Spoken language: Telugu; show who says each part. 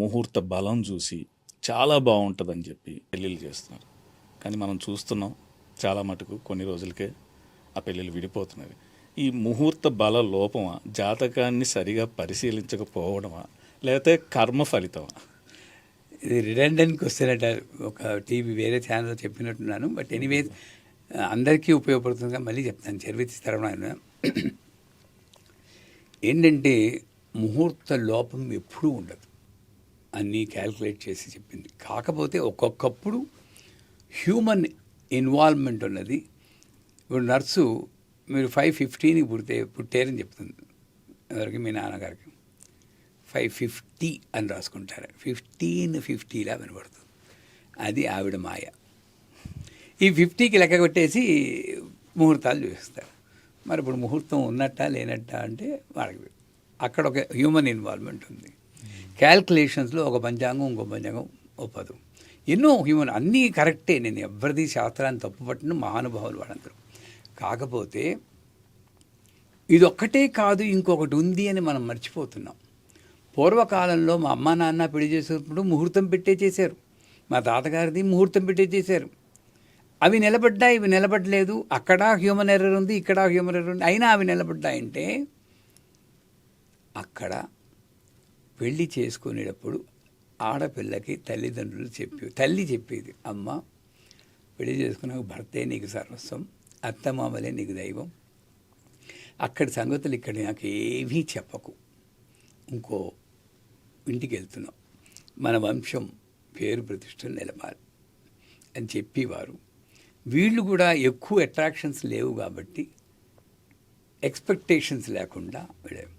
Speaker 1: ముహూర్త బలం చూసి చాలా బాగుంటుందని చెప్పి పెళ్ళిళ్ళు చేస్తున్నారు. కానీ మనం చూస్తున్నాం చాలా మటుకు కొన్ని రోజులకే ఆ పెళ్ళిళ్ళు విడిపోతున్నవి. ఈ ముహూర్త బల లోపమా, జాతకాన్ని సరిగా పరిశీలించకపోవడమా, లేకపోతే కర్మ ఫలితమా?
Speaker 2: ఇది రిడెండెంట్ క్వశ్చన్ అట, ఒక టీవీ వేరే ఛానల్లో చెప్పినట్టున్నాను. బట్ ఎనీవే అందరికీ ఉపయోగపడుతుందిగా మళ్ళీ చెప్తాను. చర్విస్తారని ఆయన ఏంటంటే ముహూర్త లోపం ఎప్పుడూ ఉండదు, అన్నీ క్యాల్కులేట్ చేసి చెప్పింది. కాకపోతే ఒక్కొక్కప్పుడు హ్యూమన్ ఇన్వాల్వ్మెంట్ ఉన్నది. ఇప్పుడు నర్సు మీరు 5:15కి పుట్టారని చెప్తుంది. ఎవరికి? మీ నాన్నగారికి 5:50 అని రాసుకుంటారు. 15:50లా వినబడుతుంది. అది ఆవిడ మాయ. ఈ 50కి లెక్క కొట్టేసి ముహూర్తాలు చూపిస్తారు. మరి ఇప్పుడు ముహూర్తం ఉన్నట్టా లేనట్టా అంటే వాళ్ళకి అక్కడ ఒక హ్యూమన్ ఇన్వాల్వ్మెంట్ ఉంది. క్యాల్కులేషన్స్లో ఒక పంచాంగం ఇంకో పంచాంగం ఒప్పదు. ఎన్నో హ్యూమన్ అన్నీ కరెక్టే. నేను ఎవరిది శాస్త్రాన్ని తప్పుపట్టిన మహానుభావులు వాళ్ళందరూ. కాకపోతే ఇదొక్కటే కాదు, ఇంకొకటి ఉంది అని మనం మర్చిపోతున్నాం. పూర్వకాలంలో మా అమ్మ నాన్న పెళ్లి చేసేటప్పుడు ముహూర్తం పెట్టే చేశారు. మా తాతగారిది ముహూర్తం పెట్టే చేశారు. అవి నిలబడ్డాయి, ఇవి నిలబడలేదు. అక్కడ హ్యూమన్ ఎర్రర్ ఉంది, ఇక్కడ హ్యూమన్ ఎర్రర్ ఉంది. అయినా అవి నిలబడ్డాయంటే అక్కడ పెళ్ళి చేసుకునేటప్పుడు ఆడపిల్లకి తల్లిదండ్రులు తల్లి చెప్పేది, అమ్మ పెళ్లి చేసుకున్నాక భర్తే నీకు సర్వస్వం, అత్తమామలే నీకు దైవం, అక్కడి సంగతులు ఇక్కడ నాకు ఏమీ చెప్పకు, ఇంకో ఇంటికి వెళ్తున్నాం, మన వంశం పేరు ప్రతిష్టలు నిలపాలి అని చెప్పేవారు. వీళ్ళు కూడా ఎక్కువ అట్రాక్షన్స్ లేవు కాబట్టి ఎక్స్పెక్టేషన్స్ లేకుండా వెళ్ళారు.